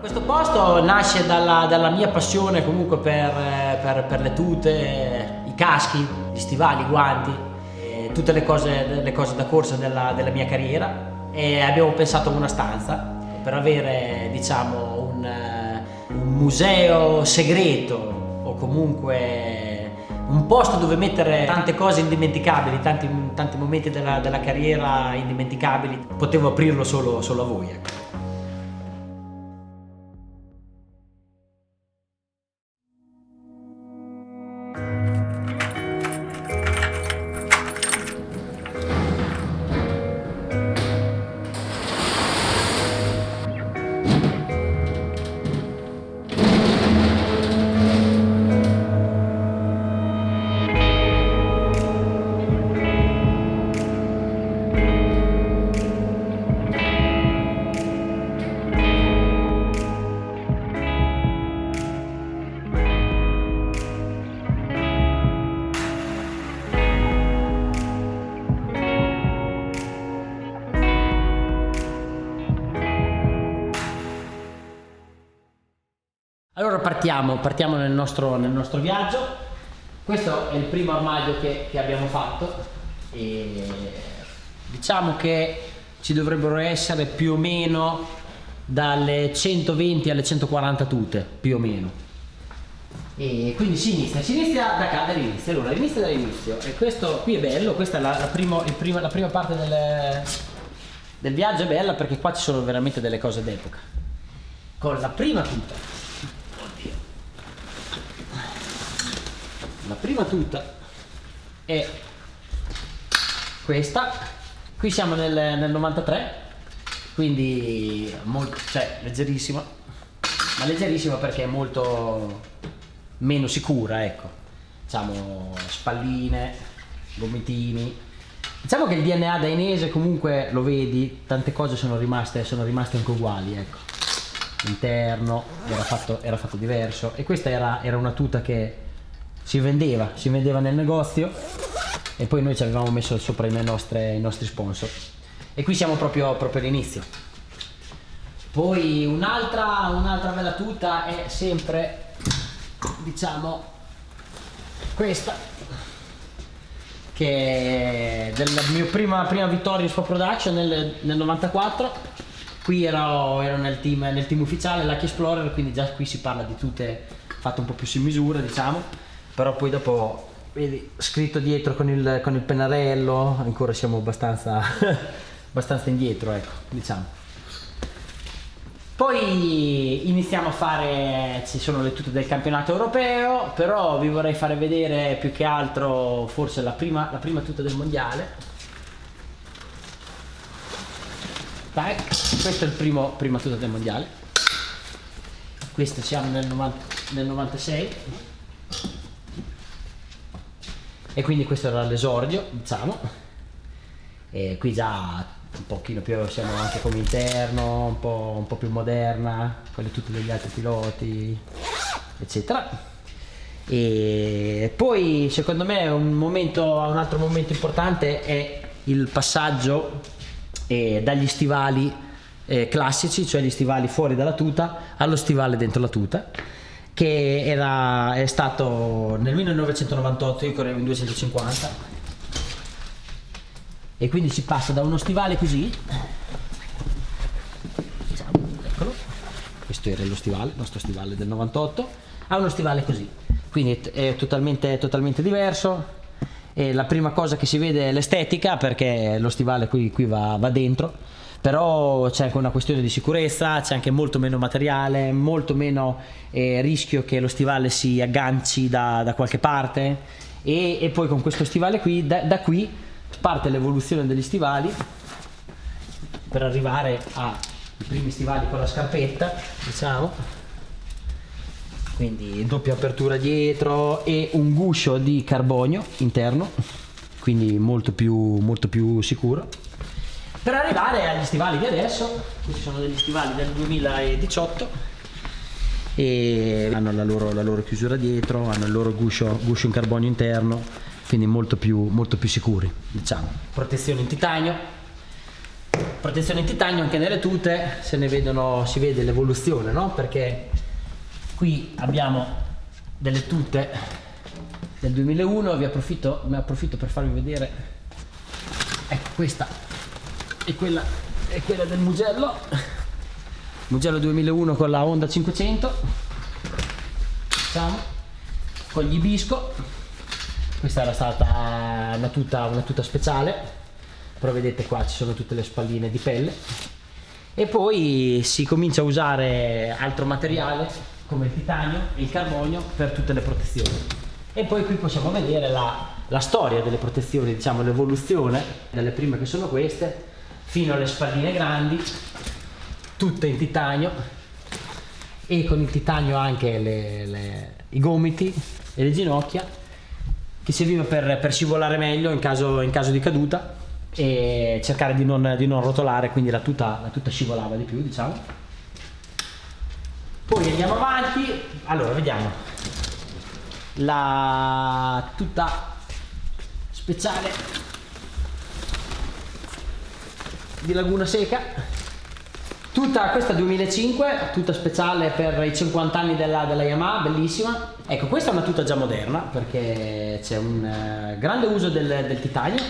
Questo posto nasce dalla mia passione comunque per le tute, i caschi, gli stivali, i guanti, tutte le cose da corsa della mia carriera, e abbiamo pensato a una stanza per avere, diciamo, un museo segreto, o comunque un posto dove mettere tante cose indimenticabili, tanti momenti della carriera indimenticabili. Potevo aprirlo solo a voi, ecco. Allora partiamo nel nostro viaggio. Questo è il primo armadio che abbiamo fatto, e diciamo che ci dovrebbero essere più o meno dalle 120 alle 140 tute, più o meno. E quindi si inizia da cá, dall'inizio. Allora, inizia dall'inizio, e questo qui è bello. Questa è la prima parte del viaggio. È bella perché qua ci sono veramente delle cose d'epoca. Con la prima tuta. La prima tuta è questa. Qui siamo nel 93, quindi leggerissima, ma leggerissima perché è molto meno sicura, ecco. Diciamo spalline, gomitini. Diciamo che il DNA dainese comunque lo vedi, tante cose sono rimaste anche uguali, ecco. L'interno era fatto diverso, e questa era una tuta che si vendeva nel negozio, e poi noi ci avevamo messo sopra i nostri sponsor, e qui siamo proprio all'inizio. Poi un'altra bella tuta è sempre, diciamo, questa, che è della mia prima vittoria in Sport Production nel 94. Qui ero nel team ufficiale, Lucky Explorer, quindi già qui si parla di tute fatte un po' più su misura, diciamo. Però poi dopo, vedi, scritto dietro con il pennarello, ancora siamo abbastanza indietro, ecco, diciamo. Poi iniziamo a fare, ci sono le tute del campionato europeo, però vi vorrei fare vedere più che altro forse la prima tuta del mondiale. Tac, questo è il prima tuta del mondiale. Questo siamo nel 96. E quindi questo era l'esordio, diciamo, e qui già un pochino più siamo anche come interno, un po' più moderna, con le tute degli altri piloti, eccetera. E poi secondo me un altro momento importante è il passaggio dagli stivali classici, cioè gli stivali fuori dalla tuta, allo stivale dentro la tuta, che è stato nel 1998. Io correvo in 250, e quindi si passa da uno stivale così, diciamo, eccolo, questo era il nostro stivale del 98, a uno stivale così, quindi è totalmente diverso. E la prima cosa che si vede è l'estetica, perché lo stivale qui va dentro. Però c'è anche una questione di sicurezza, c'è anche molto meno materiale, molto meno rischio che lo stivale si agganci da qualche parte, e poi con questo stivale qui, da qui parte l'evoluzione degli stivali per arrivare ai primi stivali con la scarpetta, diciamo, quindi doppia apertura dietro e un guscio di carbonio interno, quindi molto più sicuro. Per arrivare agli stivali di adesso, questi sono degli stivali del 2018, e hanno la loro chiusura dietro, hanno il loro guscio in carbonio interno, quindi molto più sicuri, diciamo. Protezione in titanio, protezione in titanio anche nelle tute, si vede l'evoluzione, no? Perché qui abbiamo delle tute del 2001, ne approfitto per farvi vedere, ecco, questa è quella del Mugello 2001 con la Honda 500, diciamo, con gli Ibisco. Questa era stata una tuta speciale, però vedete qua ci sono tutte le spalline di pelle, e poi si comincia a usare altro materiale come il titanio e il carbonio per tutte le protezioni. E poi qui possiamo vedere la storia delle protezioni, diciamo l'evoluzione dalle prime, che sono queste, fino alle spalline grandi, tutte in titanio, e con il titanio anche i gomiti e le ginocchia, che serviva per scivolare meglio in caso di caduta e cercare di non rotolare, quindi la tuta scivolava di più, diciamo. Poi andiamo avanti, allora vediamo la tuta speciale di Laguna Seca. Questa 2005, tuta speciale per i 50 anni della Yamaha, bellissima. Ecco, questa è una tuta già moderna, perché c'è un grande uso del titanio,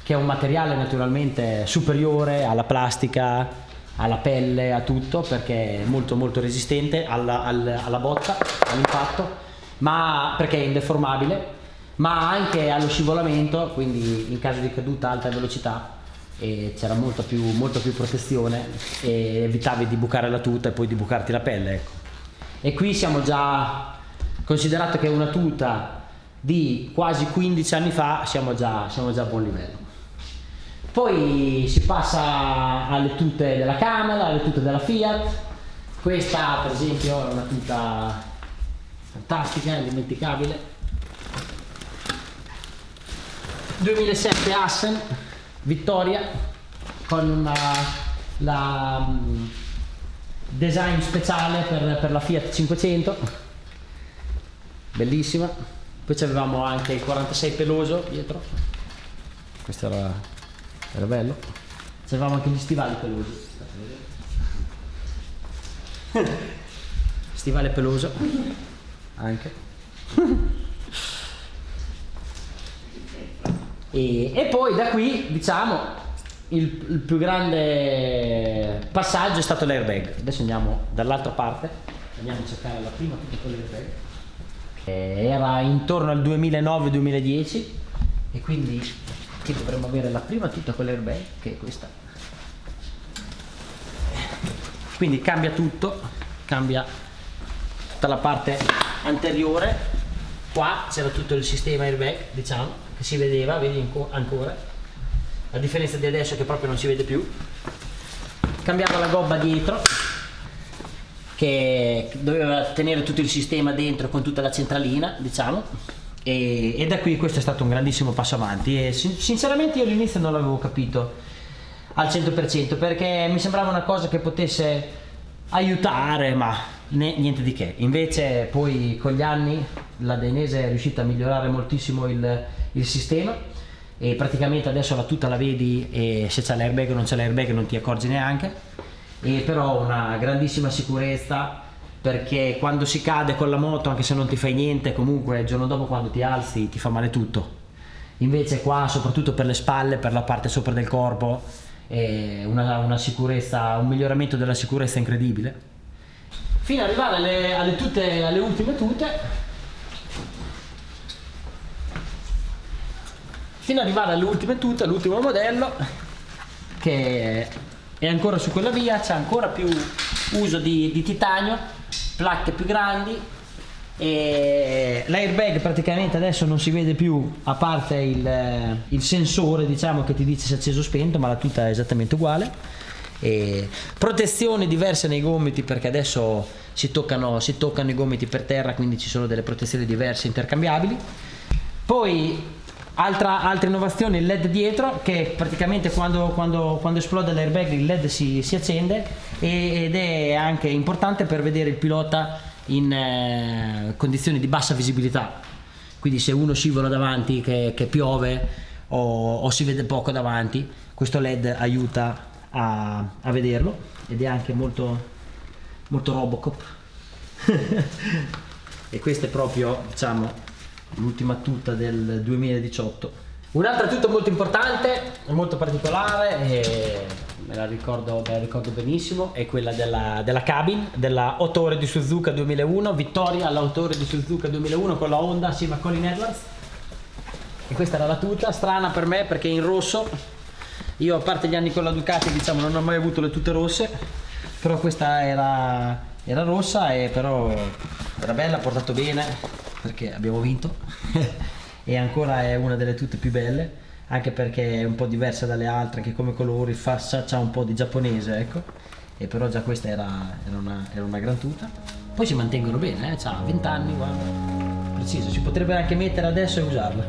che è un materiale naturalmente superiore alla plastica, alla pelle, a tutto, perché è molto molto resistente alla botta, all'impatto, ma perché è indeformabile, ma anche allo scivolamento, quindi in caso di caduta a alta velocità. E c'era molta più protezione, e evitavi di bucare la tuta e poi di bucarti la pelle, ecco. E qui siamo già, considerato che è una tuta di quasi 15 anni fa, siamo già a buon livello. Poi si passa alle tute della Camel, alle tute della Fiat. Questa per esempio è una tuta fantastica, indimenticabile. 2007 Assen Vittoria, con la design speciale per la Fiat 500, bellissima. Poi avevamo anche il 46 peloso dietro, questo era bello. Avevamo anche gli stivali pelosi, stivale peloso anche. E poi da qui, diciamo, il più grande passaggio è stato l'airbag. Adesso andiamo dall'altra parte, andiamo a cercare la prima tuta con l'airbag. Era intorno al 2009-2010, e quindi qui dovremmo avere la prima tuta con l'airbag, che è questa. Quindi cambia tutto, cambia tutta la parte anteriore. Qua c'era tutto il sistema airbag, diciamo, che si vedeva, vedi ancora, a differenza di adesso che proprio non si vede più. Cambiava la gobba dietro, che doveva tenere tutto il sistema dentro con tutta la centralina, diciamo, e da qui questo è stato un grandissimo passo avanti. E sinceramente io all'inizio non l'avevo capito al 100%, perché mi sembrava una cosa che potesse aiutare, ma niente di che. Invece poi con gli anni la Dainese è riuscita a migliorare moltissimo il sistema, e praticamente adesso la tuta la vedi, e se c'è l'airbag o non c'è l'airbag non ti accorgi neanche. E però una grandissima sicurezza, perché quando si cade con la moto, anche se non ti fai niente, comunque il giorno dopo quando ti alzi ti fa male tutto. Invece qua, soprattutto per le spalle, per la parte sopra del corpo, è una sicurezza, un miglioramento della sicurezza incredibile, fino ad arrivare alle ultime tute. Fino ad arrivare alle ultime tute, all'ultimo modello, che è ancora su quella via, c'è ancora più uso di titanio, placche più grandi, e l'airbag praticamente adesso non si vede più, a parte il sensore, diciamo, che ti dice se è acceso o spento, ma la tuta è esattamente uguale. E protezioni diverse nei gomiti, perché adesso si toccano i gomiti per terra, quindi ci sono delle protezioni diverse, intercambiabili. Poi altra innovazione, il LED dietro, che praticamente quando esplode l'airbag il LED si accende, ed è anche importante per vedere il pilota in condizioni di bassa visibilità. Quindi se uno scivola davanti, che piove o si vede poco davanti, questo LED aiuta a vederlo, ed è anche molto Robocop. E questa è proprio, diciamo, l'ultima tuta del 2018. Un'altra tuta molto importante, molto particolare, e me la ricordo benissimo, è quella della cabin, della 8 ore di Suzuka 2001, vittoria alla 8 ore di Suzuka 2001 con la Honda assieme a Colin Edwards. E questa era la tuta, strana per me perché è in rosso. Io, a parte gli anni con la Ducati, diciamo, non ho mai avuto le tute rosse, però questa era rossa, e però era bella, ha portato bene perché abbiamo vinto. E ancora è una delle tute più belle, anche perché è un po' diversa dalle altre, che come colori c'ha un po' di giapponese, ecco. E però già questa era una gran tuta. Poi si mantengono bene, c'ha 20 anni, guarda, preciso, si potrebbe anche mettere adesso e usarla.